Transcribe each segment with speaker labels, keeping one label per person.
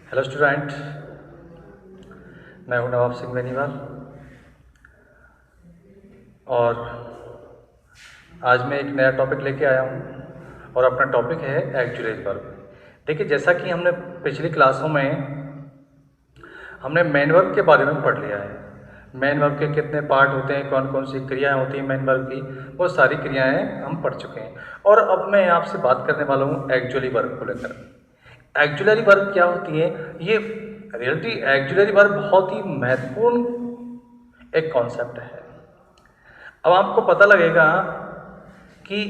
Speaker 1: Hello student, मैं हूं नवाब सिंह बेनीवाल और आज मैं एक नया टॉपिक लेके आया हूं और अपना टॉपिक है एक्जुलेट वर्ब। देखिए, जैसा कि हमने पिछली क्लासों में हमने मेन वर्ब के बारे में पढ़ लिया है। मेन वर्ब के कितने पार्ट होते हैं, कौन कौन सी क्रियाएं होती हैं मेन वर्ब की, वो सारी क्रियाएं हम पढ़ चुके हैं। और अब मैं आपसे बात करने वाला हूँ एक्चुअली वर्ब को लेकर। एक्चुअली वर्ब क्या होती है, ये रियलिटी एक्चुअली वर्ब बहुत ही महत्वपूर्ण एक कॉन्सेप्ट है। अब आपको पता लगेगा कि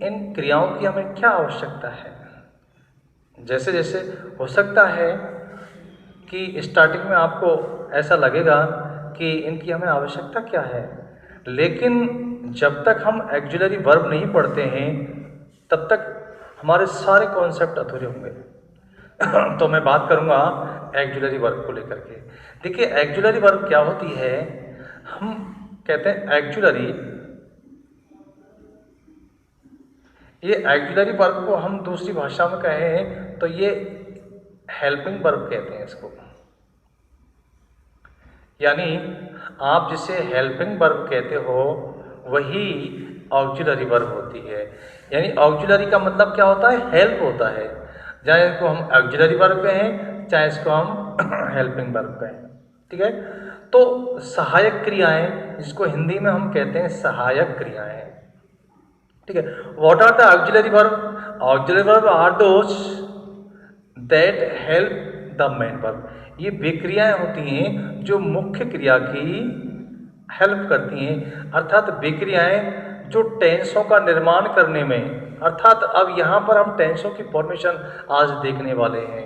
Speaker 1: इन क्रियाओं की हमें क्या आवश्यकता है। जैसे जैसे हो सकता है कि स्टार्टिंग में आपको ऐसा लगेगा कि इनकी हमें आवश्यकता क्या है, लेकिन जब तक हम एक्जुलरी वर्ब नहीं पढ़ते हैं तब तक हमारे सारे कॉन्सेप्ट अधूरे होंगे। तो मैं बात करूंगा एक्जुलरी वर्ब को लेकर के। देखिए, एक्जुलरी वर्ब क्या होती है, हम कहते हैं एक्जुलरी, ये एक्जुलरी वर्ब को हम दूसरी भाषा में कहें तो ये हेल्पिंग वर्ब कहते हैं इसको। यानी आप जिसे हेल्पिंग वर्ब कहते हो वही ऑक्सिलरी वर्ब होती है। यानी ऑक्सिलरी का मतलब क्या होता है, हेल्प होता है। चाहे इसको हम ऑक्सिलरी वर्ब कहें, चाहे इसको हम हेल्पिंग वर्ब कहें, ठीक है। तो सहायक क्रियाएं, जिसको हिंदी में हम कहते हैं सहायक क्रियाएं, ठीक है। What are the auxiliary verb? Auxiliary verb are those that help the main verb. ये वे क्रियाएं होती हैं जो मुख्य क्रिया की हेल्प करती हैं, अर्थात वे क्रियाएं जो टेंसों का निर्माण करने में, अर्थात अब यहाँ पर हम टेंसों की फॉर्मेशन आज देखने वाले हैं।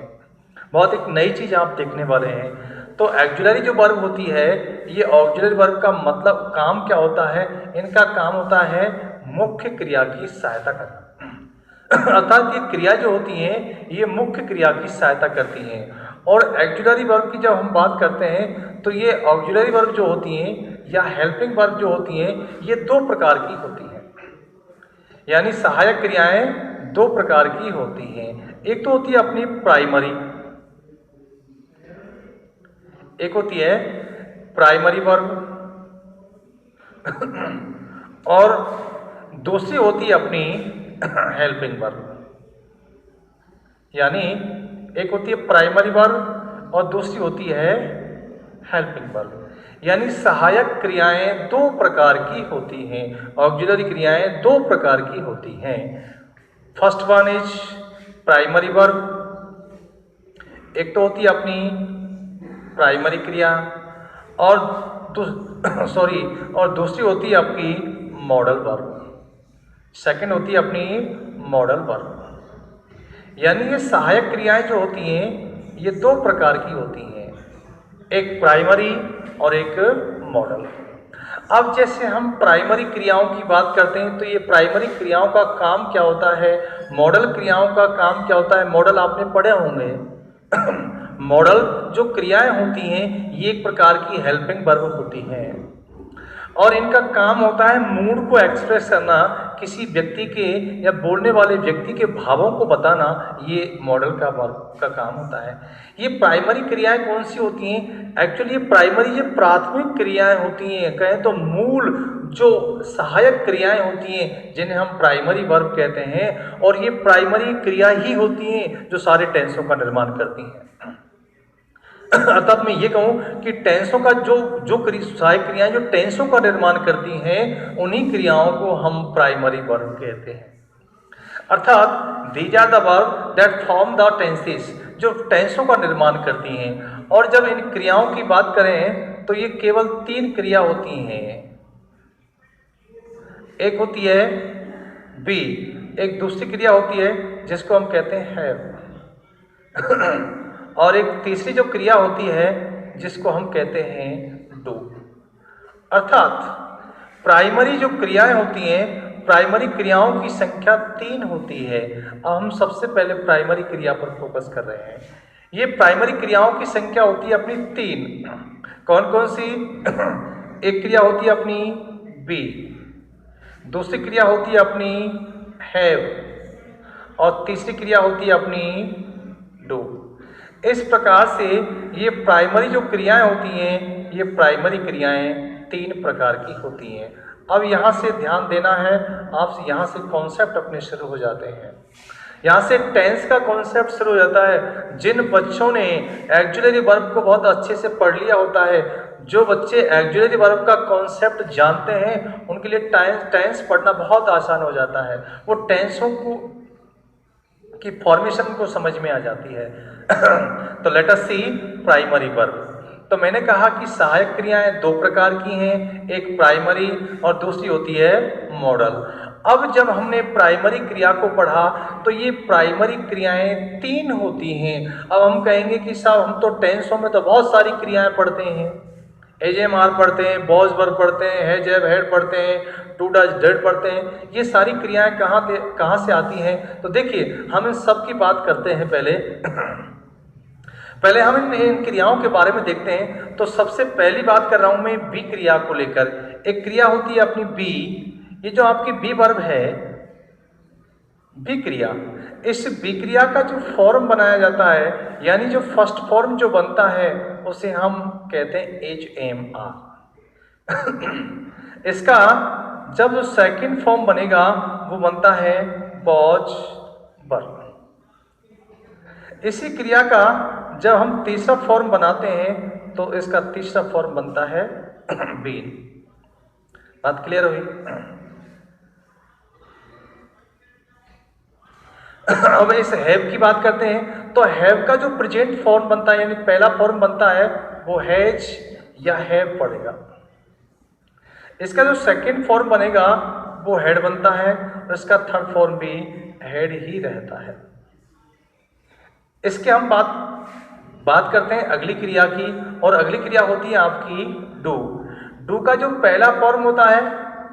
Speaker 1: बहुत एक नई चीज आप देखने वाले हैं। तो एक्जुलरी जो वर्ब होती है, ये ऑक्सिलरी वर्ब का मतलब काम क्या होता है, इनका काम होता है मुख्य क्रिया की सहायता करना। अर्थात ये क्रिया जो होती हैं ये मुख्य क्रिया की सहायता करती हैं। और एक्जुलरी वर्ब की जब हम बात करते हैं तो ये ऑक्सिलरी वर्ब जो होती हैं या हेल्पिंग वर्ब जो होती हैं ये दो प्रकार की होती हैं। यानी सहायक क्रियाएं दो प्रकार की होती हैं। एक तो होती है अपनी प्राइमरी, एक होती है प्राइमरी वर्ब और दूसरी होती है अपनी हेल्पिंग वर्ब। यानी एक होती है प्राइमरी वर्ब और दूसरी होती है हेल्पिंग वर्ब। यानी सहायक क्रियाएं दो प्रकार की होती हैं, ऑक्सिलरी क्रियाएं दो प्रकार की होती हैं। First one is primary verb, एक तो होती है अपनी प्राइमरी क्रिया और और दूसरी होती है आपकी मॉडल वर्ब। सेकंड होती है अपनी मॉडल वर्ब। यानी ये सहायक क्रियाएं जो होती हैं ये दो प्रकार की होती हैं, एक प्राइमरी और एक मॉडल। अब जैसे हम प्राइमरी क्रियाओं की बात करते हैं तो ये प्राइमरी क्रियाओं का काम क्या होता है, मॉडल क्रियाओं का काम क्या होता है, मॉडल आपने पढ़े होंगे। मॉडल जो क्रियाएं होती हैं ये एक प्रकार की हेल्पिंग वर्ब होती हैं और इनका काम होता है मूड को एक्सप्रेस करना, किसी व्यक्ति के या बोलने वाले व्यक्ति के भावों को बताना, ये मॉडल का वर्ब का काम होता है। ये प्राइमरी क्रियाएं कौन सी होती हैं? एक्चुअली ये प्राइमरी, ये प्राथमिक क्रियाएं होती हैं, कहें तो मूल जो सहायक क्रियाएं होती हैं जिन्हें हम प्राइमरी वर्ब कहते हैं। और ये प्राइमरी क्रिया ही होती हैं जो सारे टेंसों का निर्माण करती हैं। अर्थात मैं ये कहूं कि टेंसों का जो सहायक क्रियाएं जो टेंसों का निर्माण करती हैं उन्हीं क्रियाओं को हम प्राइमरी वर्ब कहते हैं। अर्थात these are the verb that form the tenses, जो टेंसों का निर्माण करती हैं। और जब इन क्रियाओं की बात करें तो ये केवल तीन क्रिया होती हैं। एक होती है बी, एक दूसरी क्रिया होती है जिसको हम कहते हैं हैव, और एक तीसरी जो क्रिया होती है जिसको हम कहते हैं डू। अर्थात प्राइमरी जो क्रियाएं होती हैं, प्राइमरी क्रियाओं की संख्या तीन होती है। अब हम सबसे पहले प्राइमरी क्रिया पर फोकस कर रहे हैं। ये प्राइमरी क्रियाओं की संख्या होती है अपनी तीन। कौन कौन सी? एक क्रिया होती है अपनी बी, दूसरी क्रिया होती है अपनी हैव और तीसरी क्रिया होती है अपनी डू। इस प्रकार से ये प्राइमरी जो क्रियाएं होती हैं, ये प्राइमरी क्रियाएं 3 प्रकार की होती हैं। अब यहाँ से ध्यान देना है, आप यहाँ से कॉन्सेप्ट अपने शुरू हो जाते हैं। यहाँ से टेंस का कॉन्सेप्ट शुरू हो जाता है। जिन बच्चों ने एक्जुलरी वर्ब को बहुत अच्छे से पढ़ लिया होता है, जो बच्चे एक्जुलरी वर्ब का कॉन्सेप्ट जानते हैं, उनके लिए टेंस पढ़ना बहुत आसान हो जाता है। वो टेंसों को की फॉर्मेशन को समझ में आ जाती है। तो लेट अस सी प्राइमरी वर्ब। तो मैंने कहा कि सहायक क्रियाएं 2 प्रकार की हैं, एक प्राइमरी और दूसरी होती है मॉडल। अब जब हमने प्राइमरी क्रिया को पढ़ा तो ये प्राइमरी क्रियाएं 3 होती हैं। अब हम कहेंगे कि साहब हम तो टेंसों में तो बहुत सारी क्रियाएं पढ़ते हैं, एजेएमआर पढ़ते हैं, बॉज वर्ब पढ़ते हैं, हैज हैव हैड पढ़ते हैं, डू डज डिड पढ़ते हैं। ये सारी क्रियाएं कहाँ से आती हैं? तो देखिए हम इन सब की बात करते हैं। पहले हम इन क्रियाओं के बारे में देखते हैं। तो सबसे पहली बात कर रहा हूं मैं बी क्रिया को लेकर। एक क्रिया होती है अपनी बी, ये जो आपकी बी वर्ब है, बी क्रिया, इस बी क्रिया का जो फॉर्म बनाया जाता है, यानी जो फर्स्ट फॉर्म जो बनता है, उसे हम कहते हैं HMR। इसका जब जो सेकंड फॉर्म बनेगा वो बनता है बॉज वर्ब। इसी क्रिया का जब हम तीसरा फॉर्म बनाते हैं तो इसका तीसरा फॉर्म बनता है बीन। बात क्लियर हुई? अब इस हैव की बात करते हैं। तो हैव का जो प्रेजेंट फॉर्म बनता है, यानी पहला फॉर्म बनता है, वो हैज या हैव पड़ेगा। इसका जो सेकंड फॉर्म बनेगा वो हैड बनता है, और इसका थर्ड फॉर्म भी हैड ही रहता है। इसके हम बात करते हैं अगली क्रिया की, और अगली क्रिया होती है आपकी डू। डू का जो पहला फॉर्म होता है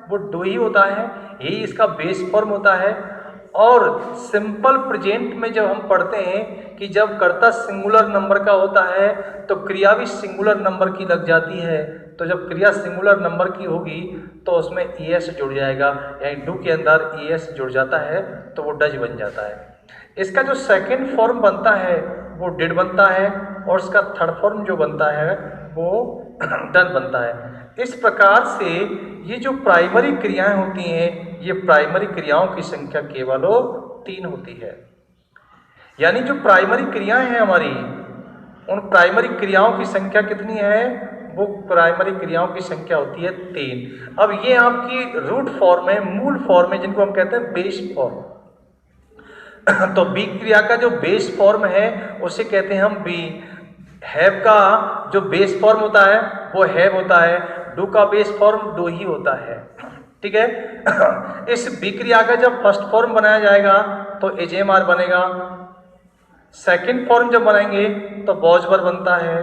Speaker 1: वो डू ही होता है, यही इसका बेस फॉर्म होता है। और सिंपल प्रेजेंट में जब हम पढ़ते हैं कि जब कर्ता सिंगुलर नंबर का होता है तो क्रिया भी सिंगुलर नंबर की लग जाती है। तो जब क्रिया सिंगुलर नंबर की होगी तो उसमें ES जुड़ जाएगा, यानी डू के अंदर ES जुड़ जाता है तो वो डज बन जाता है। इसका जो सेकंड फॉर्म बनता है वो डिड बनता है, और इसका थर्ड फॉर्म जो बनता है वो डन बनता है। इस प्रकार से ये जो प्राइमरी क्रियाएं होती हैं, ये प्राइमरी क्रियाओं की संख्या केवल 3 होती है। यानी जो प्राइमरी क्रियाएं हैं हमारी, उन प्राइमरी क्रियाओं की संख्या कितनी है? वो प्राइमरी क्रियाओं की संख्या होती है 3। अब ये आपकी रूट फॉर्म है, मूल फॉर्म है, जिनको हम कहते हैं बेस फॉर्म। तो बी क्रिया का जो बेस फॉर्म है उसे कहते हैं हम बी। हैव का जो बेस फॉर्म होता है वो हैव होता है, डू का बेस फॉर्म डू ही होता है। ठीक है। इस बी क्रिया का जब फर्स्ट फॉर्म बनाया जाएगा तो HMR बनेगा, सेकंड फॉर्म जब बनाएंगे तो बॉज वर्ब बनता है,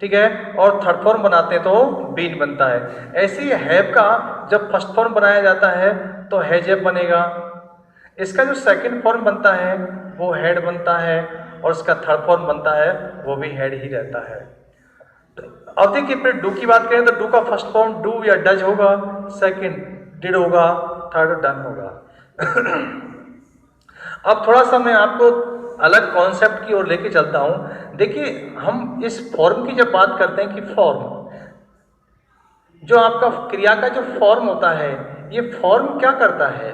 Speaker 1: ठीक है, और थर्ड फॉर्म बनाते हैं तो बीन बनता है। ऐसे ही हैव का जब फर्स्ट फॉर्म बनाया जाता है तो हैज हैव बनेगा, इसका जो सेकंड फॉर्म बनता है वो हेड बनता है, और इसका थर्ड फॉर्म बनता है वो भी हेड ही रहता है। अब देखिए फिर डू की बात करें तो डू का फर्स्ट फॉर्म डू या डज होगा, सेकंड डिड होगा, थर्ड डन होगा। अब थोड़ा सा मैं आपको अलग कॉन्सेप्ट की ओर लेके चलता हूं। देखिए हम इस फॉर्म की जब बात करते हैं कि फॉर्म, जो आपका क्रिया का जो फॉर्म होता है, ये फॉर्म क्या करता है?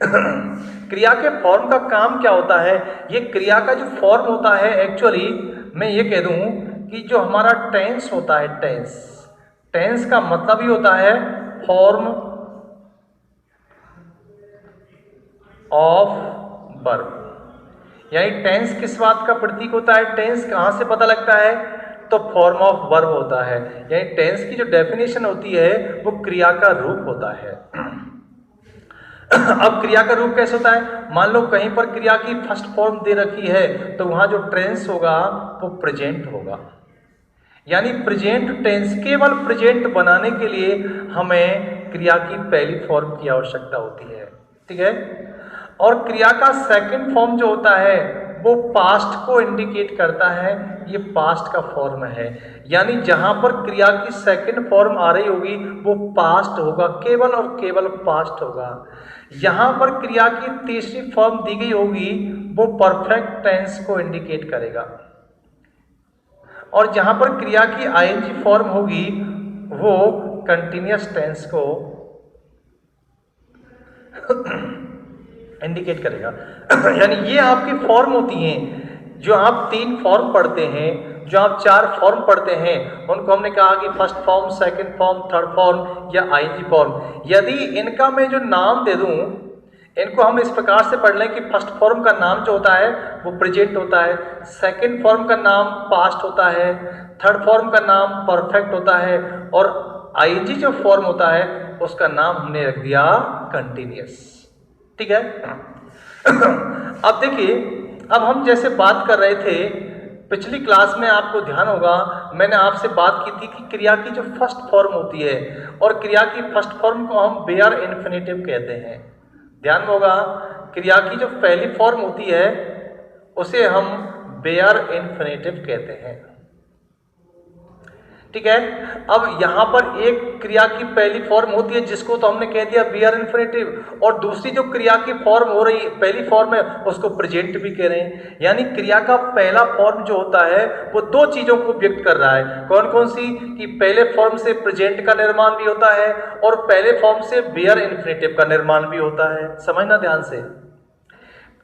Speaker 1: क्रिया के फॉर्म का काम क्या होता है? ये क्रिया का जो फॉर्म होता है, एक्चुअली मैं ये कह दूं कि जो हमारा टेंस होता है, टेंस का मतलब ही होता है फॉर्म ऑफ वर्ब। यानी टेंस किस बात का प्रतीक होता है? टेंस कहां से पता लगता है? तो फॉर्म ऑफ वर्ब होता है। यानी टेंस की जो डेफिनेशन होती है वो क्रिया का रूप होता है। अब क्रिया का रूप कैसे होता है? मान लो कहीं पर क्रिया की फर्स्ट फॉर्म दे रखी है तो वहां जो टेंस होगा वो प्रेजेंट होगा। यानी प्रेजेंट टेंस, केवल प्रेजेंट बनाने के लिए हमें क्रिया की पहली फॉर्म की आवश्यकता होती है, ठीक है। और क्रिया का सेकंड फॉर्म जो होता है वो पास्ट को इंडिकेट करता है, ये पास्ट का फॉर्म है। यानी जहां पर क्रिया की सेकंड फॉर्म आ रही होगी वो पास्ट होगा, केवल और केवल पास्ट होगा। यहां पर क्रिया की तीसरी फॉर्म दी गई होगी वो परफेक्ट टेंस को इंडिकेट करेगा, और जहां पर क्रिया की आईएनजी फॉर्म होगी वो कंटिन्यूअस टेंस को इंडिकेट करेगा। यानी ये आपकी फॉर्म होती हैं। जो आप 3 फॉर्म पढ़ते हैं, जो आप 4 फॉर्म पढ़ते हैं, उनको हमने कहा कि first form, second form, third form या आईएनजी फॉर्म। यदि इनका मैं जो नाम दे दूं, इनको हम इस प्रकार से पढ़ लें कि फर्स्ट फॉर्म का नाम जो होता है वो प्रेजेंट होता है, सेकंड फॉर्म का नाम पास्ट होता है, थर्ड फॉर्म का नाम परफेक्ट होता है, और आईएनजी जो फॉर्म होता है उसका नाम हमने रख दिया कंटिन्यूअस। ठीक है। अब देखिए, अब हम जैसे बात कर रहे थे पिछली क्लास में, आपको ध्यान होगा मैंने आपसे बात की थी कि क्रिया की जो फर्स्ट फॉर्म होती है, और क्रिया की फर्स्ट फॉर्म को हम बेयर इन्फिनेटिव कहते हैं। ध्यान होगा, क्रिया की जो पहली फॉर्म होती है उसे हम बेयर इन्फिनेटिव कहते हैं। ठीक है। अब यहां पर एक क्रिया की पहली फॉर्म होती है जिसको तो हमने कह दिया बेयर इन्फिनेटिव, और दूसरी जो क्रिया की फॉर्म हो रही है, पहली फॉर्म है, उसको प्रेजेंट भी कह रहे हैं। यानी क्रिया का पहला फॉर्म जो होता है वो 2 चीजों को व्यक्त कर रहा है। कौन कौन सी? कि पहले फॉर्म से प्रेजेंट का निर्माण भी होता है और पहले फॉर्म से बेयर इन्फिनेटिव का निर्माण भी होता है। समझना ध्यान से,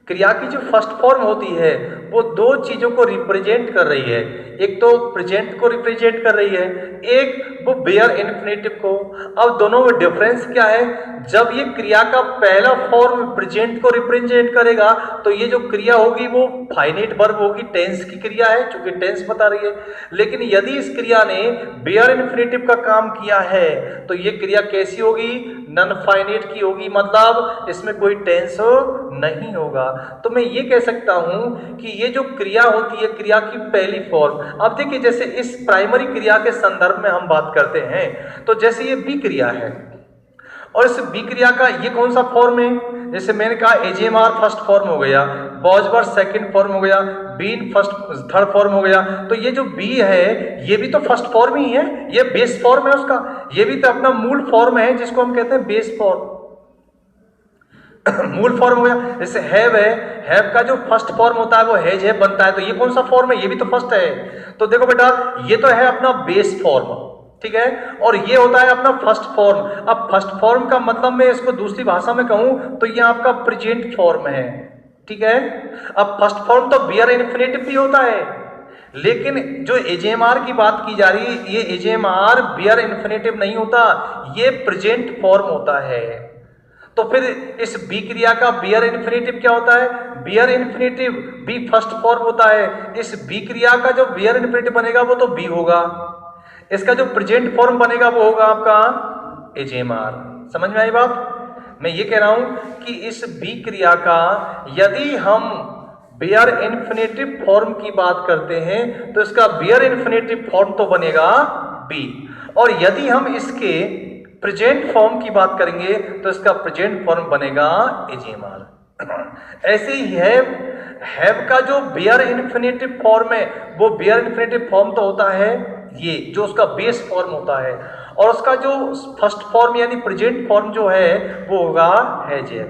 Speaker 1: क्रिया की जो फर्स्ट फॉर्म होती है वो 2 चीजों को रिप्रेजेंट कर रही है। एक तो प्रेजेंट को रिप्रेजेंट कर रही है, एक वो बेयर इन्फिनेटिव को। अब दोनों में डिफरेंस क्या है? जब ये क्रिया का पहला फॉर्म प्रेजेंट को रिप्रेजेंट करेगा तो ये जो क्रिया होगी वो फाइनाइट वर्ब होगी, टेंस की क्रिया है, क्योंकि टेंस बता रही है। लेकिन यदि इस क्रिया ने बेयर इन्फिनेटिव का काम किया है तो ये क्रिया कैसी होगी? नॉन फाइनाइट की होगी, मतलब इसमें कोई टेंस नहीं होगा। तो मैं ये कह सकता हूं कि ये जो क्रिया होती है, क्रिया की पहली फॉर्म, अब देखिए जैसे इस प्राइमरी क्रिया के संदर्भ में हम बात करते हैं, तो जैसे ये बी क्रिया है, और इस बी क्रिया का ये कौन सा फॉर्म है? जैसे मैंने कहा एजेएमआर फर्स्ट फॉर्म हो गया, बॉजवर्थ सेकंड फॉर्म हो गया, बीन फर्स्ट थर्ड फॉर्म हो गया। तो ये जो बी है ये भी तो फर्स्ट फॉर्म ही है, ये बेस फॉर्म है उसका, ये भी तो अपना मूल फॉर्म है जिसको हम कहते हैं बेस फॉर्म। मूल फॉर्म हो गया। जैसे हैव है, हैव का जो फर्स्ट फॉर्म होता है वो हैज है बनता है, तो ये कौन सा फॉर्म है? ये भी तो फर्स्ट है। तो देखो बेटा, ये तो है अपना बेस फॉर्म, ठीक है, और ये होता है अपना फर्स्ट फॉर्म। अब फर्स्ट फॉर्म का मतलब मैं इसको दूसरी भाषा में कहूं तो ये आपका प्रेजेंट फॉर्म है। ठीक है। अब फर्स्ट फॉर्म तो बेयर इन्फिनेटिव भी होता है, लेकिन जो एजेएमआर की बात की जा रही है, ये एजेएमआर बेयर इन्फिनेटिव नहीं होता, ये प्रेजेंट फॉर्म होता है। तो फिर इस बी क्रिया का बेयर इन्फिनेटिव क्या होता है? Bare infinitive be first form होता है। इस बी क्रिया का जो बेयर इन्फिनेटिव बनेगा वो तो बी होगा, इसका जो प्रेजेंट फॉर्म बनेगा वो होगा आपका एजेएमआर। समझ में आई बात? मैं ये कह रहा हूं कि इस बी क्रिया का यदि हम बेयर इन्फिनेटिव फॉर्म की बात करते हैं तो इसका बेयर इन्फिनेटिव फॉर्म तो बनेगा बी, और यदि हम इसके प्रेजेंट फॉर्म की बात करेंगे तो इसका प्रेजेंट फॉर्म बनेगा एजेएमआर। ऐसे ही हैव का जो बेयर इन्फिनेटिव फॉर्म है वो बेयर इन्फिनेटिव फॉर्म तो होता है ये, जो उसका बेस फॉर्म होता है, और उसका जो फर्स्ट फॉर्म यानी प्रेजेंट फॉर्म जो है वो होगा हैज है।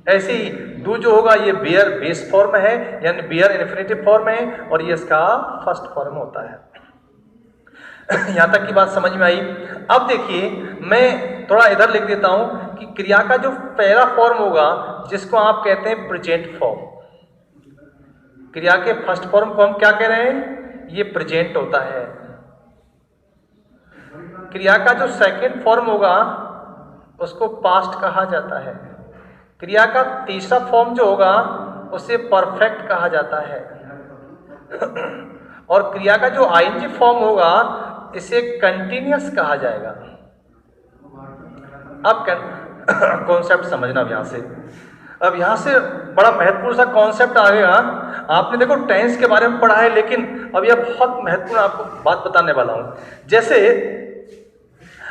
Speaker 1: ऐसे ही डू जो होगा ये बेयर बेस फॉर्म है यानी बेयर इन्फिनेटिव फॉर्म है, और ये इसका फर्स्ट फॉर्म होता है। यहां तक की बात समझ में आई? अब देखिए, मैं थोड़ा इधर लिख देता हूं कि क्रिया का जो पहला फॉर्म होगा जिसको आप कहते हैं प्रेजेंट फॉर्म, क्रिया के फर्स्ट फॉर्म को हम क्या कह रहे हैं? ये प्रेजेंट होता है। क्रिया का जो सेकंड फॉर्म होगा उसको पास्ट कहा जाता है। क्रिया का तीसरा फॉर्म जो होगा उसे परफेक्ट कहा जाता है, और क्रिया का जो आईएनजी फॉर्म होगा इसे कंटिन्यूअस कहा जाएगा। अब कॉन्सेप्ट समझना अब यहां से बड़ा महत्वपूर्ण सा कॉन्सेप्ट आएगा। आपने देखो टेंस के बारे में पढ़ा है, लेकिन अब यह बहुत महत्वपूर्ण आपको बात बताने वाला हूं। जैसे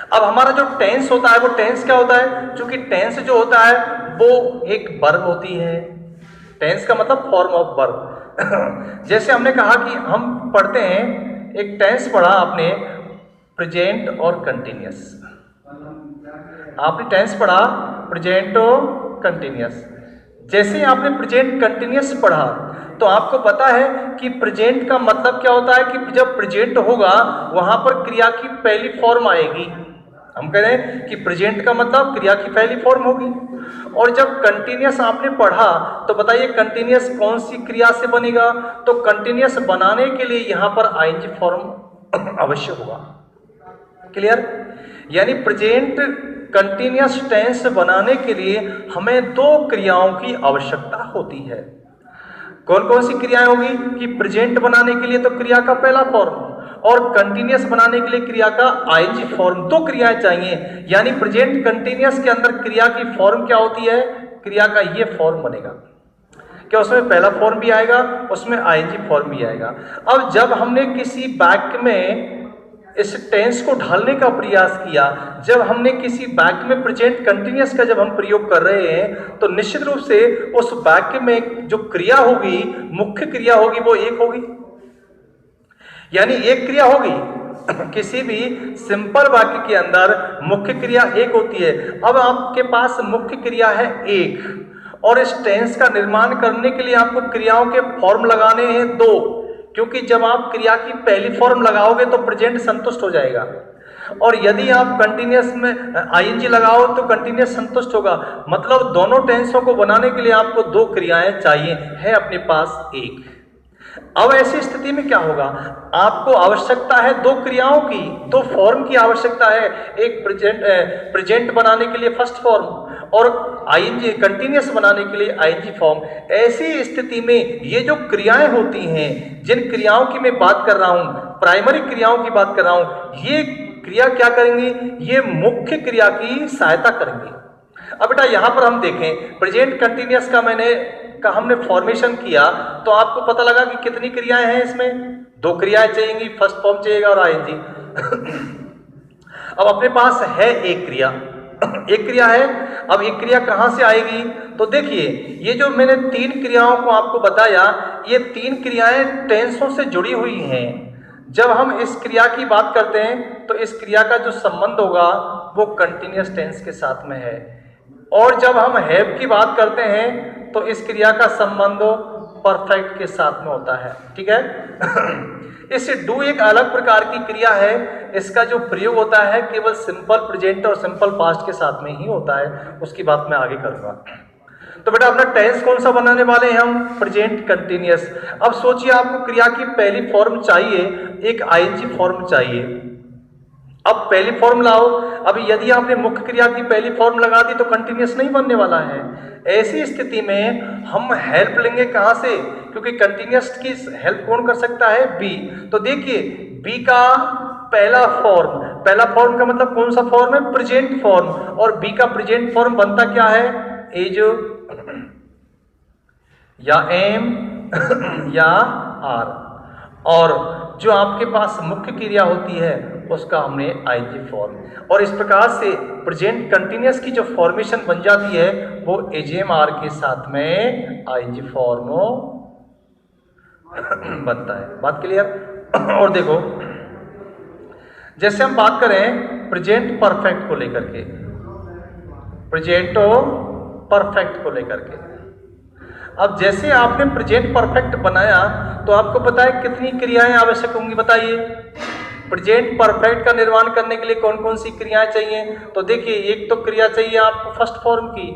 Speaker 1: अब हमारा जो टेंस होता है वो टेंस क्या होता है? क्योंकि टेंस जो होता है वो एक वर्ब होती है। टेंस का मतलब फॉर्म ऑफ वर्ब। जैसे हमने कहा कि हम पढ़ते हैं, एक टेंस पढ़ा आपने, प्रेजेंट और कंटिन्यूस। आपने टेंस पढ़ा प्रेजेंट और कंटिन्यूस। जैसे आपने प्रेजेंट कंटिन्यूस पढ़ा तो आपको पता है कि प्रेजेंट का मतलब क्या होता है कि जब प्रेजेंट होगा वहां पर क्रिया की पहली फॉर्म आएगी। हम कह रहे हैं कि प्रेजेंट का मतलब क्रिया की पहली फॉर्म होगी। और जब कंटिन्यूस आपने पढ़ा तो बताइए कंटिन्यूस कौन सी क्रिया से बनेगा? तो कंटिन्यूस बनाने के लिए यहां पर आईएनजी फॉर्म अवश्य होगा। क्लियर? यानी प्रेजेंट कंटिन्यूस टेंस बनाने के लिए हमें दो क्रियाओं की आवश्यकता होती है। कौन कौन सी क्रियाएं होगी? कि प्रेजेंट बनाने के लिए तो क्रिया का पहला फॉर्म और कंटिन्यूस बनाने के लिए क्रिया का आईएनजी फॉर्म, दो क्रियाएं चाहिए। यानी प्रेजेंट कंटिन्यूस के अंदर क्रिया की फॉर्म क्या होती है? क्रिया का ये फॉर्म बनेगा। क्या उसमें पहला फॉर्म भी आएगा, उसमें आईएनजी फॉर्म भी आएगा। अब जब हमने किसी वाक्य में इस टेंस को ढालने का प्रयास किया, जब हमने किसी वाक्य में प्रेजेंट कंटिन्यूस का जब हम प्रयोग कर रहे हैं तो निश्चित रूप से उस वाक्य में जो क्रिया होगी, मुख्य क्रिया होगी, वो एक होगी। यानी एक क्रिया होगी। किसी भी सिंपल वाक्य के अंदर मुख्य क्रिया एक होती है। अब आपके पास मुख्य क्रिया है एक और इस टेंस का निर्माण करने के लिए आपको क्रियाओं के फॉर्म लगाने हैं दो, क्योंकि जब आप क्रिया की पहली फॉर्म लगाओगे तो प्रेजेंट संतुष्ट हो जाएगा और यदि आप कंटिन्यूस में आईएनजी लगाओ तो कंटिन्यूस संतुष्ट होगा। मतलब दोनों टेंसों को बनाने के लिए आपको दो क्रियाएं चाहिए, है अपने पास एक। अब ऐसी स्थिति में क्या होगा? आपको आवश्यकता है दो क्रियाओं की, दो फॉर्म की आवश्यकता है। एक प्रेजेंट बनाने के लिए फर्स्ट फॉर्म और आईएनजी कंटिन्यूस बनाने के लिए आईएनजी फॉर्म। ऐसी स्थिति में ये जो क्रियाएं होती हैं, जिन क्रियाओं की मैं बात कर रहा हूं, प्राइमरी क्रियाओं की बात कर रहा हूं, ये क्रिया क्या करेंगी? ये मुख्य क्रिया की सहायता करेंगी। अब बेटा यहां पर हम देखें, प्रेजेंट कंटिन्यूस का हमने फॉर्मेशन किया तो आपको पता लगा कि कितनी क्रियाएं हैं इसमें? दो क्रियाएं चाहिएंगी, फर्स्ट फॉर्म चाहिएगा और आईएनजी। अब अपने पास है एक क्रिया, एक क्रिया है। अब एक क्रिया कहां से आएगी? तो देखिए, ये जो मैंने तीन क्रियाओं को आपको बताया, ये तीन क्रियाएं टेंसों से जुड़ी हुई हैं। जब हम इस क्रिया की बात करते हैं तो इस क्रिया का जो संबंध होगा वो कंटिन्यूस टेंस के साथ में है, और जब हम हैव की बात करते हैं तो इस क्रिया का संबंध परफेक्ट के साथ में होता है। ठीक है? इससे डू एक अलग प्रकार की क्रिया है, इसका जो प्रयोग होता है केवल सिंपल प्रेजेंट और सिंपल पास्ट के साथ में ही होता है, उसकी बात मैं आगे करूंगा। तो बेटा अपना टेंस कौन सा बनाने वाले हैं हम? Present continuous. अब सोचिए, आपको क्रिया की पहली फॉर्म चाहिए, एक आईएनजी फॉर्म चाहिए। अब पहली फॉर्म लाओ। अब यदि आपने मुख्य क्रिया की पहली फॉर्म लगा दी तो कंटिन्यूस नहीं बनने वाला है। ऐसी स्थिति में हम हेल्प लेंगे कहां से? क्योंकि कंटिन्यूस की हेल्प कौन कर सकता है? बी। तो देखिए, बी का पहला फॉर्म का मतलब कौन सा फॉर्म है? Present form. और बी का प्रेजेंट फॉर्म बनता क्या है? इज या एम या आर। और जो आपके पास मुख्य क्रिया होती है उसका हमने आईएनजी फॉर्म। और इस प्रकार से प्रेजेंट कंटिन्यूस की जो फॉर्मेशन बन जाती है वो एजेम आर के साथ में आईएनजी फॉर्म बनता है। बात क्लियर? और देखो, जैसे हम बात करें प्रेजेंट परफेक्ट को लेकर के, प्रेजेंट परफेक्ट को लेकर के, अब जैसे आपने प्रेजेंट परफेक्ट बनाया तो आपको पता है कितनी क्रियाएं आवश्यक होंगी? बताइए, प्रेजेंट परफेक्ट का निर्माण करने के लिए कौन कौन सी क्रियाएं चाहिए? तो देखिए, एक तो क्रिया चाहिए आपको फर्स्ट फॉर्म की,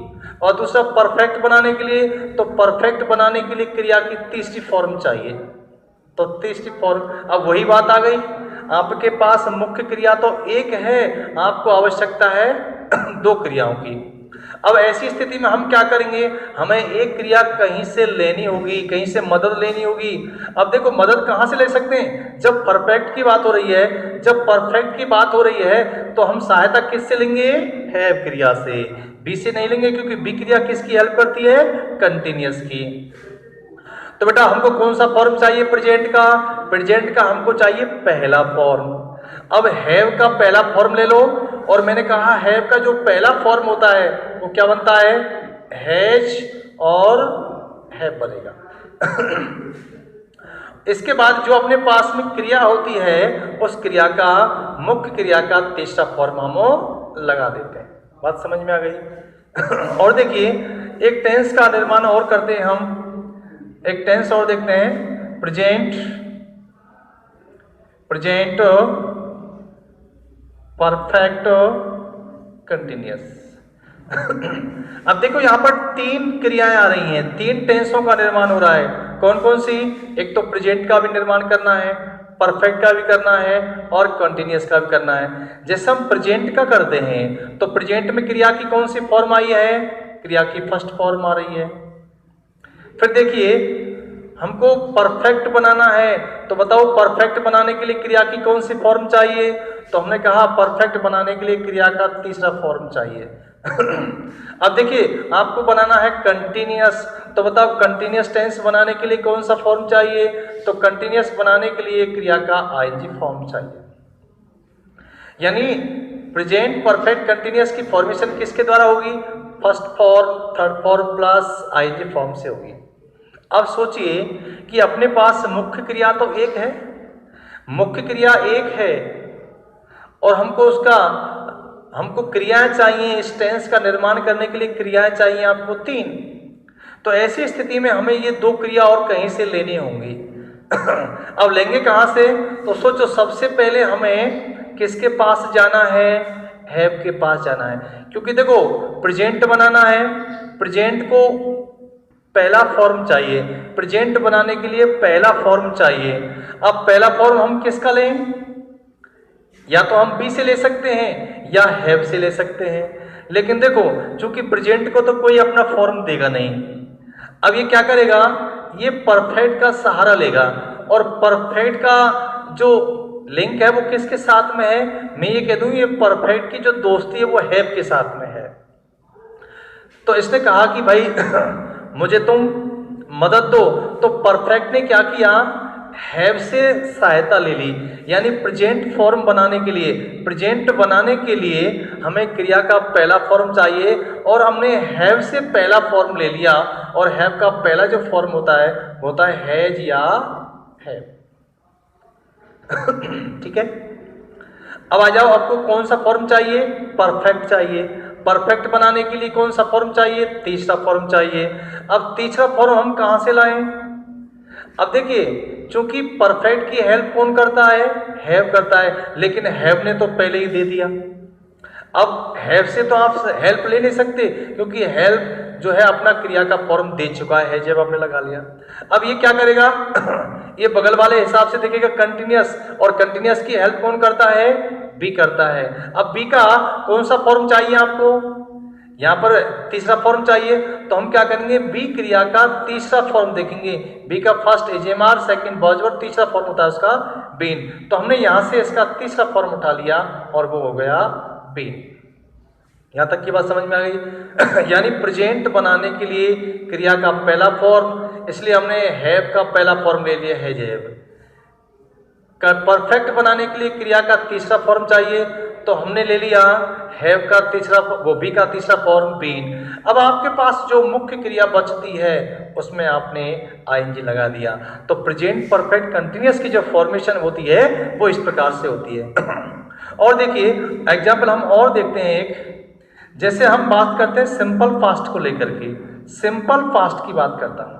Speaker 1: और दूसरा परफेक्ट बनाने के लिए, तो परफेक्ट बनाने के लिए क्रिया की तीसरी फॉर्म चाहिए। तो तीसरी फॉर्म, अब वही बात आ गई, आपके पास मुख्य क्रिया तो एक है, आपको आवश्यकता है दो क्रियाओं की। अब ऐसी स्थिति में हम क्या करेंगे? हमें एक क्रिया कहीं से लेनी होगी, कहीं से मदद लेनी होगी। अब देखो, मदद कहाँ से ले सकते हैं? जब परफेक्ट की बात हो रही है, जब परफेक्ट की बात हो रही है तो हम सहायता किससे लेंगे? हैव क्रिया से। बी से नहीं लेंगे, क्योंकि बी क्रिया किसकी हेल्प करती है? कंटिन्यूस की। तो बेटा हमको कौन सा फॉर्म चाहिए प्रेजेंट का? प्रेजेंट का हमको चाहिए पहला फॉर्म। अब हैव का पहला फॉर्म ले लो, और मैंने कहा हैव का जो पहला फॉर्म होता है वो क्या बनता है? हैज और हैव बनेगा। इसके बाद जो अपने पास में क्रिया होती है उस क्रिया का मुख्य क्रिया का तीसरा फॉर्म हम लगा देते हैं। बात समझ में आ गई। और देखिए एक टेंस का निर्माण और करते हैं हम, एक टेंस और देखते हैं, प्रेजेंट, प्रेजेंट परफेक्ट कंटिन्यूअस। अब देखो यहां पर तीन क्रियाएं आ रही हैं, तीन टेंसों का निर्माण हो रहा है। कौन कौन सी? एक तो प्रेजेंट का भी निर्माण करना है, परफेक्ट का भी करना है और कंटिन्यूअस का भी करना है। जैसे हम प्रेजेंट का करते हैं तो प्रेजेंट में क्रिया की कौन सी फॉर्म आई है? क्रिया की फर्स्ट फॉर्म आ रही है। फिर देखिए हमको परफेक्ट बनाना है तो बताओ परफेक्ट बनाने के लिए क्रिया की कौन सी फॉर्म चाहिए? तो हमने कहा परफेक्ट बनाने के लिए क्रिया का तीसरा फॉर्म चाहिए। अब देखिए आपको बनाना है कंटिन्यूअस, तो बताओ कंटिन्यूअस टेंस बनाने के लिए कौन सा फॉर्म चाहिए? तो कंटिन्यूअस बनाने के लिए क्रिया का आईएनजी फॉर्म चाहिए। यानी प्रेजेंट परफेक्ट कंटिन्यूअस की फॉर्मेशन किसके द्वारा होगी? First form, third form plus ING form से होगी। अब सोचिए कि अपने पास मुख्य क्रिया तो एक है, मुख्य क्रिया एक है और हमको क्रियाएं चाहिए, इस टेंस का निर्माण करने के लिए क्रियाएं चाहिए आपको तीन। तो ऐसी स्थिति में हमें ये दो क्रिया और कहीं से लेनी होंगी। अब लेंगे कहां से? तो सोचो सबसे पहले हमें किसके पास जाना है? हैव के पास जाना है, क्योंकि देखो प्रेजेंट बनाना है, प्रेजेंट को पहला फॉर्म चाहिए, प्रेजेंट बनाने के लिए पहला फॉर्म चाहिए। अब पहला फॉर्म हम किसका लें? या तो हम बी से ले सकते हैं या हैव से ले सकते हैं, लेकिन देखो चूंकि प्रेजेंट को तो कोई अपना फॉर्म देगा नहीं। अब ये क्या करेगा? ये परफेक्ट का सहारा लेगा और परफेक्ट का जो लिंक है वो किसके साथ में है? मैं ये कह दूं ये परफेक्ट की जो दोस्ती है वो हैव के साथ में है। तो इसने कहा कि भाई मुझे तुम मदद दो, तो परफेक्ट ने क्या किया? हैव से सहायता ले ली। यानी प्रेजेंट फॉर्म बनाने के लिए, प्रेजेंट बनाने के लिए हमें क्रिया का पहला फॉर्म चाहिए और हमने हैव से पहला फॉर्म ले लिया और हैव का पहला जो फॉर्म होता है वो होता है हैज या हैव। ठीक है, अब आ जाओ, आपको कौन सा फॉर्म चाहिए? परफेक्ट चाहिए। परफेक्ट बनाने के लिए कौन सा फॉर्म चाहिए? तीसरा फॉर्म चाहिए। अब तीसरा फॉर्म हम कहां से लाएं? अब देखिए चूंकि परफेक्ट की हेल्प कौन करता है? हैव करता है, लेकिन हैव ने तो पहले ही दे दिया। अब हैव से तो आप हेल्प ले नहीं सकते क्योंकि हेल्प जो है अपना क्रिया का फॉर्म दे चुका है, जब आपने लगा लिया। अब ये क्या करेगा? ये बगल वाले हिसाब से देखेगा कंटिन्यूअस, और कंटिन्यूअस की हेल्प कौन करता है? बी करता है। अब बी का कौन सा फॉर्म चाहिए आपको? यहां पर तीसरा फॉर्म चाहिए, तो हम क्या करेंगे? बी क्रिया का तीसरा फॉर्म देखेंगे। बी का फर्स्ट एजेमार, सेकंड बॉजवर्ड, तीसरा फॉर्म होता है उसका बीन। तो हमने यहां से इसका तीसरा फॉर्म उठा लिया और वो हो गया बीन। यहां तक की बात समझ में आ गई? यानी प्रेजेंट बनाने के लिए क्रिया का पहला फॉर्म, इसलिए हमने हैव का पहला फॉर्म ले लिया हैज हैव। परफेक्ट बनाने के लिए क्रिया का तीसरा फॉर्म चाहिए, तो हमने ले लिया हैव का तीसरा, वो बी का तीसरा फॉर्म बीन। अब आपके पास जो मुख्य क्रिया बचती है उसमें आपने आईएनजी लगा दिया। तो प्रेजेंट परफेक्ट कंटिन्यूअस की जो फॉर्मेशन होती है वो इस प्रकार से होती है। और देखिए एग्जाम्पल हम और देखते हैं एक, जैसे हम बात करते हैं सिंपल फास्ट को लेकर के। सिंपल फास्ट की बात करता हूं।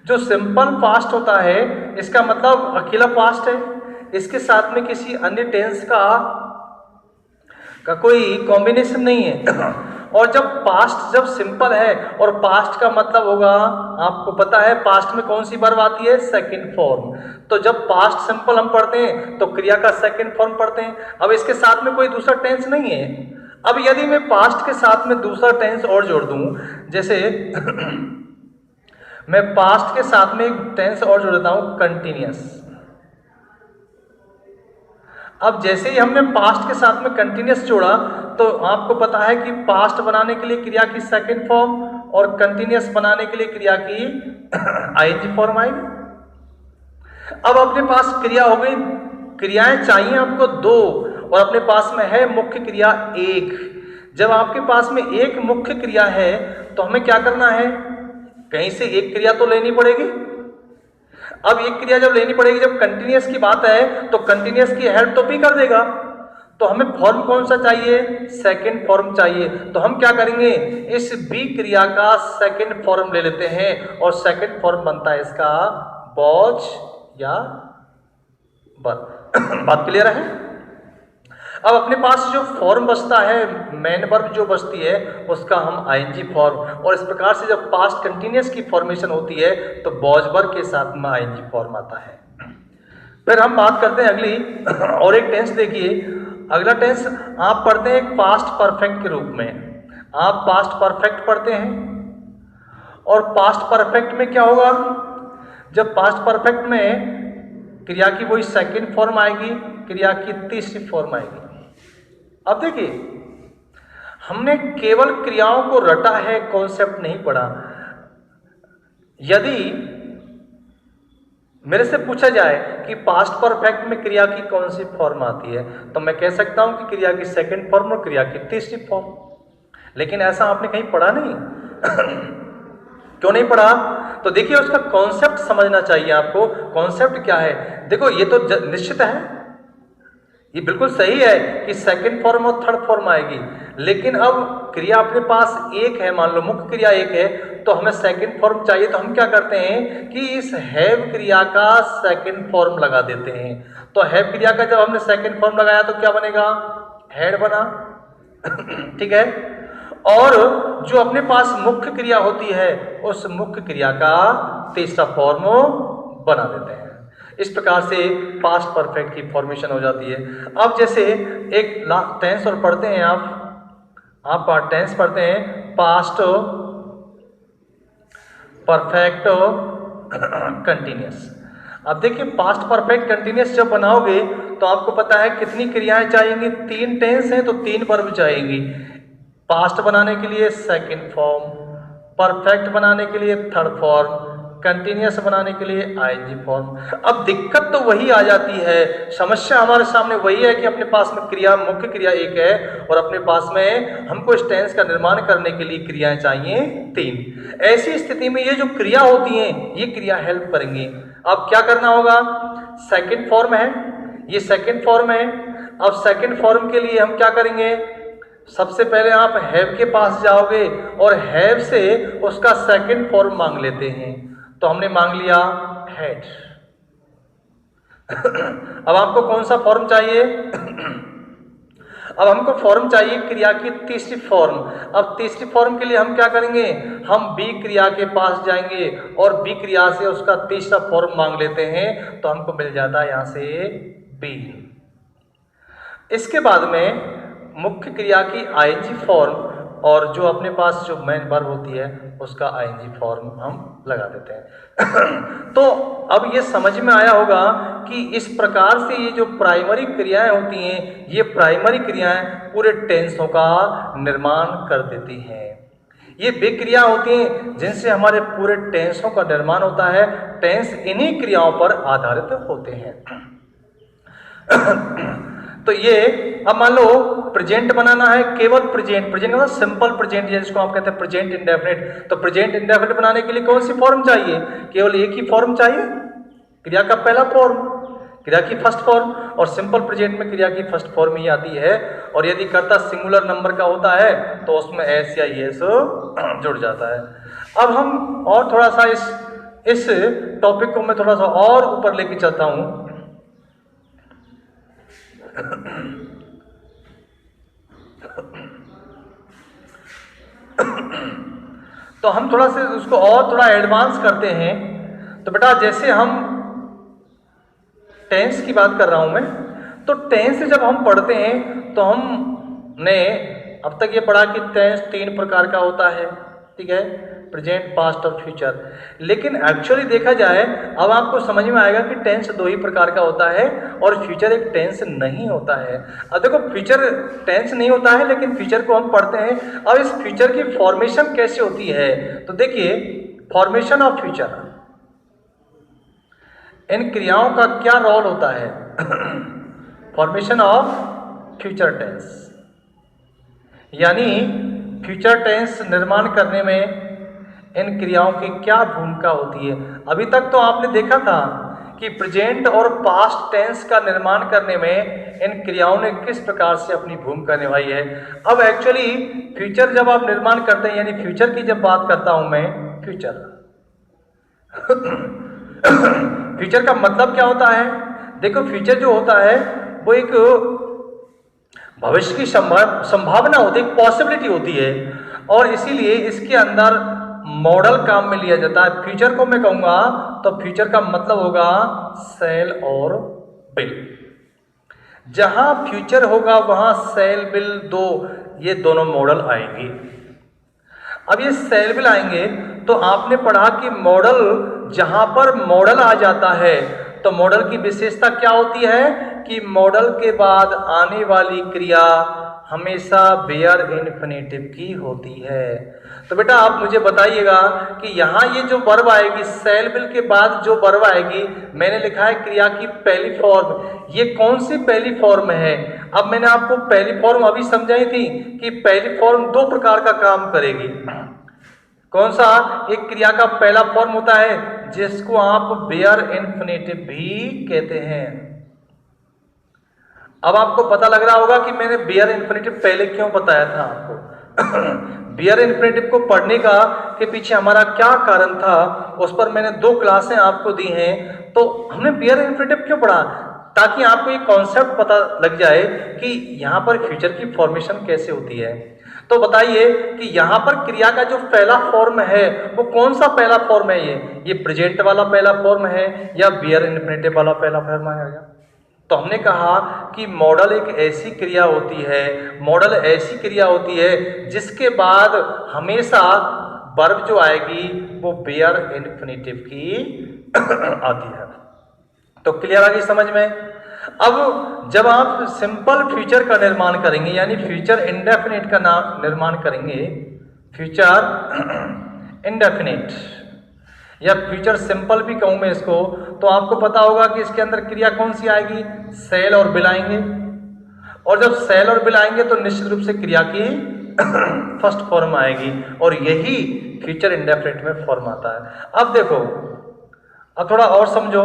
Speaker 1: जो सिंपल फास्ट होता है इसका मतलब अकेला फास्ट है, इसके साथ में किसी अन्य टेंस का कोई कॉम्बिनेशन नहीं है। और जब पास्ट जब सिंपल है, और पास्ट का मतलब होगा, आपको पता है पास्ट में कौन सी वर्ब आती है? Second form. तो जब पास्ट सिंपल हम पढ़ते हैं तो क्रिया का सेकंड फॉर्म पढ़ते हैं। अब इसके साथ में कोई दूसरा टेंस नहीं है। अब यदि मैं पास्ट के साथ में दूसरा टेंस और जोड़ दूं, जैसे मैं पास्ट के साथ में एक टेंस और जोड़ देता हूं कंटिन्यूअस। अब जैसे ही हमने पास्ट के साथ में कंटिन्यूअस जोड़ा तो आपको पता है कि पास्ट बनाने के लिए क्रिया की सेकंड फॉर्म और कंटिन्यूअस बनाने के लिए क्रिया की आईएनजी फॉर्म आएगी। अब अपने पास क्रिया हो गई, क्रियाएं चाहिए आपको दो और अपने पास में है मुख्य क्रिया एक। जब आपके पास में एक मुख्य क्रिया है तो हमें क्या करना है? कहीं से एक क्रिया तो लेनी पड़ेगी। अब एक क्रिया जब लेनी पड़ेगी, जब कंटिन्यूअस की बात है तो कंटिन्यूअस की हेल्प तो बी कर देगा। तो हमें फॉर्म कौन सा चाहिए? सेकंड फॉर्म चाहिए। तो हम क्या करेंगे, इस बी क्रिया का सेकंड फॉर्म ले लेते हैं और सेकंड फॉर्म बनता है इसका वॉच या वर। बात क्लियर है? अब अपने पास जो फॉर्म बचता है, मेन वर्ब जो बचती है, उसका हम आईएनजी फॉर्म, और इस प्रकार से जब पास्ट कंटिन्यूअस की फॉर्मेशन होती है तो वॉज वर्ब के साथ में आईएनजी फॉर्म आता है। फिर हम बात करते हैं अगली और एक टेंस। देखिए अगला टेंस आप पढ़ते हैं एक पास्ट परफेक्ट के रूप में। आप पास्ट परफेक्ट पढ़ते हैं और पास्ट परफेक्ट में क्या होगा, जब पास्ट परफेक्ट में क्रिया की वही सेकंड फॉर्म आएगी, क्रिया की तीसरी फॉर्म आएगी। अब देखिए हमने केवल क्रियाओं को रटा है, कॉन्सेप्ट नहीं पढ़ा। यदि मेरे से पूछा जाए कि पास्ट परफेक्ट में क्रिया की कौन सी फॉर्म आती है, तो मैं कह सकता हूं कि क्रिया की सेकंड फॉर्म और क्रिया की तीसरी फॉर्म। लेकिन ऐसा आपने कहीं पढ़ा नहीं। क्यों नहीं पढ़ा? तो देखिए उसका कॉन्सेप्ट समझना चाहिए आपको। कॉन्सेप्ट क्या है? देखो ये तो निश्चित है, ये बिल्कुल सही है कि सेकंड फॉर्म और थर्ड फॉर्म आएगी, लेकिन अब क्रिया अपने पास एक है, मान लो मुख्य क्रिया एक है, तो हमें सेकंड फॉर्म चाहिए। तो हम क्या करते हैं कि इस हैव क्रिया का सेकंड फॉर्म लगा देते हैं। तो हैव क्रिया का जब हमने सेकंड फॉर्म लगाया तो क्या बनेगा? हैड बना। ठीक है। और जो अपने पास मुख्य क्रिया होती है उस मुख्य क्रिया का तीसरा फॉर्म बना देते हैं। इस प्रकार से पास्ट परफेक्ट की फॉर्मेशन हो जाती है। अब जैसे एक टेंस और पढ़ते हैं आप टेंस पढ़ते हैं पास्ट परफेक्ट कंटिन्यूअस। अब देखिए पास्ट परफेक्ट कंटिन्यूअस जब बनाओगे तो आपको पता है कितनी क्रियाएं चाहिएंगी? 3 टेंस हैं तो 3 वर्ब चाहिएंगी। पास्ट बनाने के लिए सेकंड फॉर्म, परफेक्ट बनाने के लिए थर्ड फॉर्म, कंटिन्यूअस बनाने के लिए आईएनजी फॉर्म। अब दिक्कत तो वही आ जाती है, समस्या हमारे सामने वही है कि अपने पास में क्रिया मुख्य क्रिया एक है और अपने पास में हमको इस टेंस का निर्माण करने के लिए क्रियाएं चाहिए 3। ऐसी स्थिति में ये जो क्रिया होती हैं ये क्रिया हेल्प करेंगी। अब क्या करना होगा? सेकंड फॉर्म है, ये सेकंड फॉर्म है। अब सेकंड फॉर्म के लिए हम क्या करेंगे? सबसे पहले आप हैव के पास जाओगे और हैव से उसका सेकंड फॉर्म मांग लेते हैं। तो हमने मांग लिया हैड। अब आपको कौन सा फॉर्म चाहिए? अब हमको फॉर्म चाहिए क्रिया की तीसरी फॉर्म। अब तीसरी फॉर्म के लिए हम क्या करेंगे? हम बी क्रिया के पास जाएंगे और बी क्रिया से उसका तीसरा फॉर्म मांग लेते हैं, तो हमको मिल जाता है यहां से बी। इसके बाद में मुख्य क्रिया की आईएनजी फॉर्म और जो अपने पास जो मेन वर्ब होती है उसका आईएनजी फॉर्म हम लगा देते हैं। तो अब ये समझ में आया होगा कि इस प्रकार से ये जो प्राइमरी क्रियाएं होती हैं, ये प्राइमरी क्रियाएं पूरे टेंसों का निर्माण कर देती हैं। ये वे क्रिया होती हैं जिनसे हमारे पूरे टेंसों का निर्माण होता है। टेंस इन्हीं क्रियाओं पर आधारित होते हैं। तो ये अब मान लो प्रेजेंट बनाना है, केवल प्रेजेंट मतलब सिंपल प्रेजेंट जिसको आप कहते हैं प्रेजेंट इंडेफिनिट। तो प्रेजेंट इंडेफिनिट बनाने के लिए कौन सी फॉर्म चाहिए? केवल एक ही फॉर्म चाहिए, क्रिया का पहला फॉर्म, क्रिया की फर्स्ट फॉर्म। और सिंपल प्रेजेंट में क्रिया की फर्स्ट फॉर्म ही आती है। और यदि कर्ता सिंगुलर नंबर का होता है तो उसमें एस या एस जुड़ जाता है। अब हम और थोड़ा सा इस टॉपिक को मैं थोड़ा सा और ऊपर लेके चलता हूं। तो हम थोड़ा से उसको और थोड़ा एडवांस करते हैं। तो बेटा जैसे हम टेंस की बात कर रहा हूं मैं, तो टेंस जब हम पढ़ते हैं तो हमने अब तक ये पढ़ा कि टेंस 3 प्रकार का होता है, ठीक है, प्रेजेंट, पास्ट और फ्यूचर। लेकिन एक्चुअली देखा जाए अब आपको समझ में आएगा कि टेंस 2 ही प्रकार का होता है और फ्यूचर एक टेंस नहीं होता है। अब देखो फ्यूचर टेंस नहीं होता है लेकिन फ्यूचर को हम पढ़ते हैं। अब इस फ्यूचर की फॉर्मेशन कैसे होती है? तो देखिए फॉर्मेशन ऑफ फ्यूचर, इन क्रियाओं का क्या रोल होता है? फॉर्मेशन ऑफ फ्यूचर टेंस, यानी फ्यूचर टेंस निर्माण करने में इन क्रियाओं की क्या भूमिका होती है। अभी तक तो आपने देखा था कि प्रेजेंट और पास्ट टेंस का निर्माण करने में इन क्रियाओं ने किस प्रकार से अपनी भूमिका निभाई है। अब एक्चुअली फ्यूचर जब आप निर्माण करते हैं, यानी फ्यूचर की जब बात करता हूं मैं, फ्यूचर फ्यूचर का मतलब क्या होता है? देखो, फ्यूचर जो होता है वो एक भविष्य की संभावना होती है, एक पॉसिबिलिटी होती है, और इसीलिए इसके अंदर मॉडल काम में लिया जाता है। फ्यूचर को मैं कहूंगा तो फ्यूचर का मतलब होगा सेल और बिल। जहां फ्यूचर होगा वहां सेल बिल दो, ये दोनों मॉडल आएंगे। अब ये सेल बिल आएंगे तो आपने पढ़ा कि मॉडल, जहां पर मॉडल आ जाता है तो मॉडल की विशेषता क्या होती है कि मॉडल के बाद आने वाली क्रिया हमेशा बेयर इन्फिनेटिव की होती है। तो बेटा आप मुझे बताइएगा कि यहाँ ये जो वर्ब आएगी, सेल बिल के बाद जो वर्ब आएगी, मैंने लिखा है क्रिया की पहली फॉर्म, ये कौन सी पहली फॉर्म है? अब मैंने आपको पहली फॉर्म अभी समझाई थी कि पहली फॉर्म दो प्रकार का काम करेगी। कौन सा? एक क्रिया का पहला फॉर्म होता है जिसको आप बेयर इन्फिनेटिव भी कहते हैं। अब आपको पता लग रहा होगा कि मैंने बेयर इन्फिनेटिव पहले क्यों बताया था आपको। बेयर इन्फिनेटिव को पढ़ने का के पीछे हमारा क्या कारण था, उस पर मैंने 2 क्लासें आपको दी हैं। तो हमने बेयर इन्फिनेटिव क्यों पढ़ा? ताकि आपको ये कॉन्सेप्ट पता लग जाए कि यहाँ पर फ्यूचर की फॉर्मेशन कैसे होती है। तो बताइए कि यहाँ पर क्रिया का जो पहला फॉर्म है वो कौन सा पहला फॉर्म है? ये प्रेजेंट वाला पहला फॉर्म है या बेयर इन्फिनेटिव वाला पहला फॉर्म आएगा? तो हमने कहा कि मॉडल एक ऐसी क्रिया होती है, मॉडल ऐसी क्रिया होती है जिसके बाद हमेशा वर्ब जो आएगी वो बेयर इन्फिनेटिव की आती है। तो क्लियर आ गई समझ में? अब जब आप सिंपल फ्यूचर का निर्माण करेंगे, यानी फ्यूचर इंडेफिनिट का निर्माण करेंगे, फ्यूचर इंडेफिनिट या फ्यूचर सिंपल भी कहूं मैं इसको, तो आपको पता होगा कि इसके अंदर क्रिया कौन सी आएगी? सेल और बिल आएंगे। और जब सेल और बिल आएंगे तो निश्चित रूप से क्रिया की फर्स्ट फॉर्म आएगी, और यही फ्यूचर इंडेफिनिट में फॉर्म आता है। अब देखो, अब थोड़ा और समझो।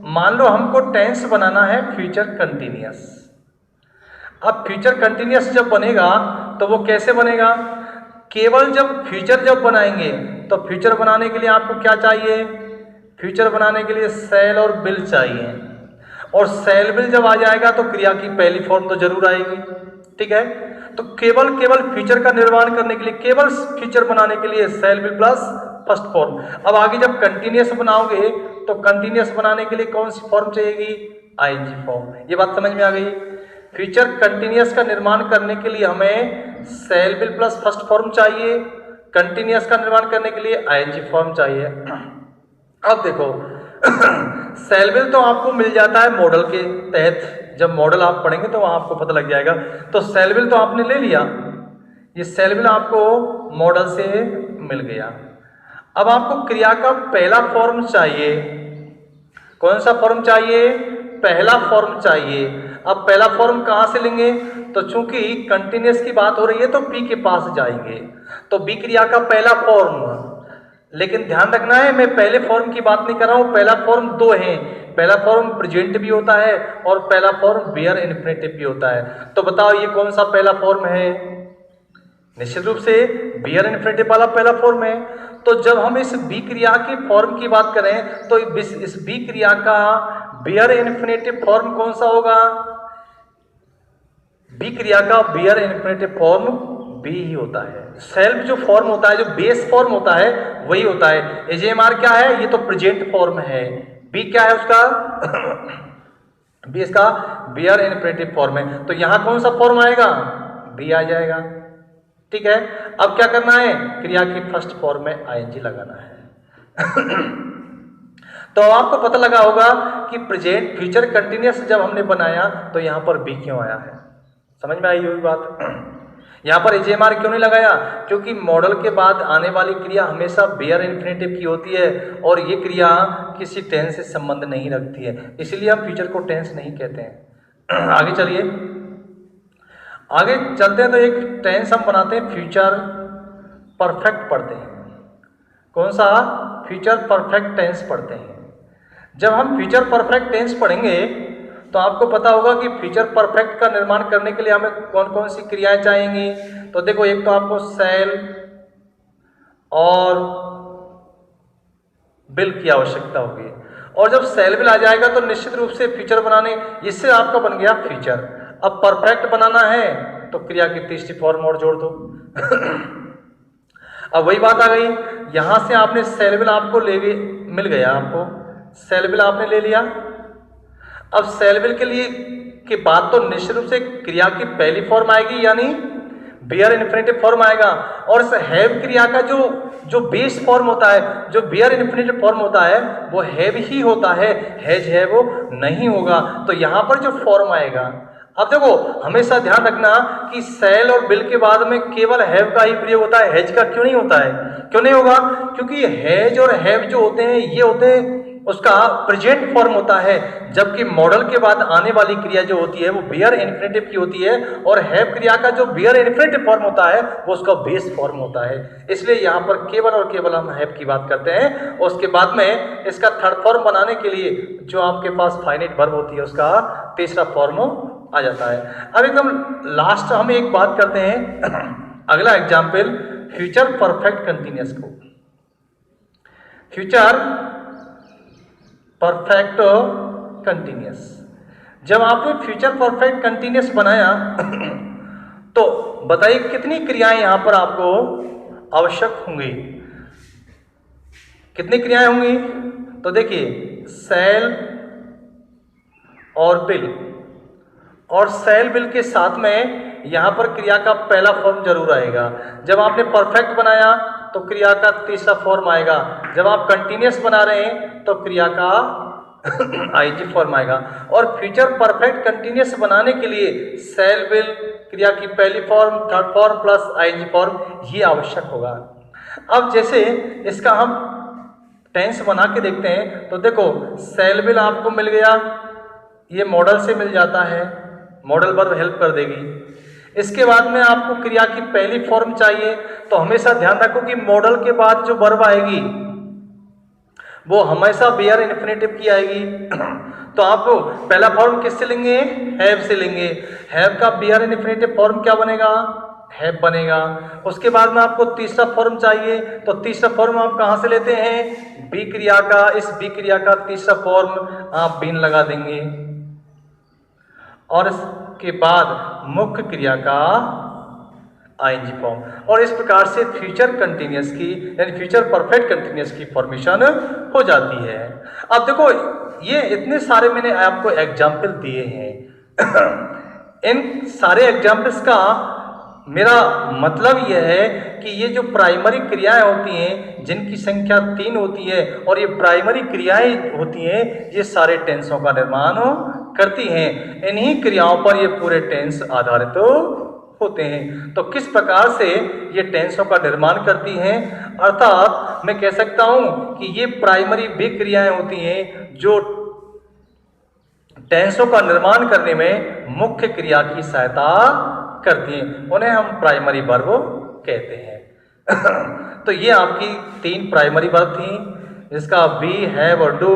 Speaker 1: मान लो हमको टेंस बनाना है फ्यूचर कंटिन्यूअस। अब फ्यूचर कंटिन्यूअस जब बनेगा तो वो कैसे बनेगा? केवल जब फ्यूचर जब बनाएंगे तो फ्यूचर बनाने के लिए आपको क्या चाहिए? फ्यूचर बनाने के लिए सेल और बिल चाहिए, और सेल बिल जब आ जाएगा तो क्रिया की पहली फॉर्म तो जरूर आएगी। ठीक है, तो केवल फ्यूचर का निर्माण करने के लिए, केवल फ्यूचर बनाने के लिए shall will plus first form. अब आगे जब कंटिन्यूअस बनाओगे तो कंटिन्यूअस बनाने के लिए कौन सी फॉर्म चाहिएगी? I N G form. ये बात समझ में आ गई? फ्यूचर कंटिन्यूअस का निर्माण करने के लिए हमें shall will plus first form चाहिए, कंटिन्यूअस का निर्माण करने के लिए आईएनजी फॉर्म चाहिए। अब देखो सेल बिल तो आपको मिल जाता है मॉडल के तहत, जब मॉडल आप पढ़ेंगे तो वहां आपको पता लग जाएगा। तो सेल बिल तो आपने ले लिया, ये सेल बिल आपको मॉडल से मिल गया। अब आपको क्रिया का पहला फॉर्म चाहिए। कौन सा फॉर्म चाहिए? पहला फॉर्म चाहिए। अब पहला फॉर्म कहां से लेंगे? तो चूंकि कंटिन्यूअस की बात हो रही है तो बी के पास जाएंगे, तो बी क्रिया का पहला फॉर्म। लेकिन ध्यान रखना है, मैं पहले फॉर्म की बात नहीं कर रहा हूं, पहला फॉर्म 2 है। पहला फॉर्म प्रेजेंट भी होता है और पहला फॉर्म बेयर इन्फिनेटिव भी होता है। तो बताओ ये कौन सा पहला फॉर्म है? निश्चित रूप से बेयर इन्फिनेटिव वाला पहला फॉर्म है। तो जब हम इस बी क्रिया की फॉर्म की बात करें तो इस बी क्रिया का बेयर इन्फिनेटिव फॉर्म कौन सा होगा? बी क्रिया का बेयर इन्फिनेटिव फॉर्म बी ही होता है। सेल्फ जो फॉर्म होता है, जो बेस फॉर्म होता है, वही होता है। एजेएमआर क्या है? ये तो प्रेजेंट फॉर्म है। बी क्या है उसका? बी इसका बेयर इन्फिनेटिव फॉर्म है। तो यहां कौन सा फॉर्म आएगा? बी आ जाएगा। ठीक है, अब क्या करना है? क्रिया की फर्स्ट फॉर्म में आईएनजी लगाना है। तो आपको पता लगा होगा कि प्रेजेंट फ्यूचर कंटिन्यूअस जब हमने बनाया तो यहां पर बी क्यों आया है। समझ में आई हुई बात? यहां पर एजेएमआर क्यों नहीं लगाया? क्योंकि मॉडल के बाद आने वाली क्रिया हमेशा बेयर इन्फिनेटिव की होती है और ये क्रिया किसी टेंस से संबंध नहीं रखती है, इसलिए हम फ्यूचर को टेंस नहीं कहते हैं। आगे चलिए, आगे चलते हैं तो एक टेंस हम बनाते हैं फ्यूचर परफेक्ट पढ़ते हैं। कौन सा? फ्यूचर परफेक्ट टेंस पढ़ते हैं। जब हम फ्यूचर परफेक्ट टेंस पढ़ेंगे तो आपको पता होगा कि फ्यूचर परफेक्ट का निर्माण करने के लिए हमें कौन कौन सी क्रियाएं चाहिएंगी। तो देखो, एक तो आपको सेल और बिल की आवश्यकता होगी, और जब सेल बिल आ जाएगा तो निश्चित रूप से फ्यूचर बनाने, इससे आपका बन गया फ्यूचर। अब परफेक्ट बनाना है तो क्रिया की तीसरी फॉर्म और जोड़ दो। अब वही बात आ गई, यहां से आपने सेल बिल आपको मिल गया, आपको सेल बिल आपने ले लिया। अब सेल बिल के लिए के बाद तो निश्चित रूप से क्रिया की पहली फॉर्म आएगी, यानी बियर इन्फिनिटिव फॉर्म आएगा। और इस हैव क्रिया का जो बेस फॉर्म होता है, जो बियर इन्फिनिटिव फॉर्म होता है, वो हैव ही होता है, हैज है वो नहीं होगा। तो यहां पर जो फॉर्म आएगा, अब देखो हमेशा ध्यान रखना कि सेल और बिल के बाद में केवल हैव का ही प्रयोग होता है, हैज का क्यों नहीं होता है? क्यों नहीं होगा? क्योंकि हैज और हैव जो होते हैं, ये होते हैं उसका प्रेजेंट फॉर्म होता है, जबकि मॉडल के बाद आने वाली क्रिया जो होती है वो बियर इन्फिनिटिव की होती है, और हैव क्रिया का जो बियर इन्फिनिटिव फॉर्म होता है वो उसका बेस फॉर्म होता है। इसलिए यहाँ पर केवल और केवल हम हैव की बात करते हैं, और उसके बाद में इसका थर्ड फॉर्म बनाने के लिए जो आपके पास फाइनाइट वर्ब होती है उसका तीसरा फॉर्म आ जाता है। अब एकदम लास्ट हम एक बात करते हैं, अगला एग्जाम्पल फ्यूचर परफेक्ट कंटिन्यूअस को। फ्यूचर परफेक्ट कंटिन्यूअस, जब आपने फ्यूचर परफेक्ट कंटिन्यूअस बनाया तो बताइए कितनी क्रियाएं यहां पर आपको आवश्यक होंगी? कितनी क्रियाएं होंगी? तो देखिए, सेल और बिल, और सेल बिल के साथ में यहां पर क्रिया का पहला फॉर्म जरूर आएगा। जब आपने परफेक्ट बनाया तो क्रिया का तीसरा फॉर्म आएगा। जब आप कंटिन्यूअस बना रहे हैं तो क्रिया का आईजी फॉर्म आएगा। और फ्यूचर परफेक्ट कंटिन्यूअस बनाने के लिए सेल बिल क्रिया की पहली form, third form plus IG form ये आवश्यक होगा। अब जैसे इसका हम टेंस बना के देखते हैं, तो देखो सेल बिल आपको मिल गया, ये मॉडल से मिल जाता है, मॉडल वर्ब हेल्प कर देगी। इसके बाद में आपको क्रिया की पहली फॉर्म चाहिए, तो हमेशा ध्यान रखो कि मॉडल के बाद जो वर्ब आएगी वो हमेशा बियर इन्फिनिटिव की आएगी। तो आप पहला फॉर्म किससे लेंगे? हैव से लेंगे। हैव का बियर इन्फिनिटिव फॉर्म क्या बनेगा? हैव बनेगा। उसके बाद में आपको तीसरा फॉर्म चाहिए, तो तीसरा फॉर्म आप कहां से लेते हैं? बी क्रिया का। इस बी क्रिया का तीसरा फॉर्म आप बीन लगा देंगे, और इसके बाद मुख्य क्रिया का आईएनजी फॉर्म। और इस प्रकार से फ्यूचर कंटिन्यूअस की, यानी फ्यूचर परफेक्ट कंटिन्यूअस की फॉर्मेशन हो जाती है। अब देखो, ये इतने सारे मैंने आपको एग्जाम्पल दिए हैं। इन सारे एग्जाम्पल्स का मेरा मतलब यह है कि ये जो प्राइमरी क्रियाएं होती हैं, जिनकी संख्या 3 होती है, और ये प्राइमरी क्रियाएं होती हैं, ये सारे टेंसों का निर्माण करती हैं। इन्हीं क्रियाओं पर ये पूरे टेंस आधारित होते हैं। तो किस प्रकार से ये टेंसों का निर्माण करती हैं, अर्थात मैं कह सकता हूं कि ये प्राइमरी वे क्रियाएं होती हैं जो टेंसों का निर्माण करने में मुख्य क्रिया की सहायता करती हैं, उन्हें हम प्राइमरी वर्ब कहते हैं। तो ये आपकी 3 प्राइमरी वर्ब थी, जिसका बी, हैव और डू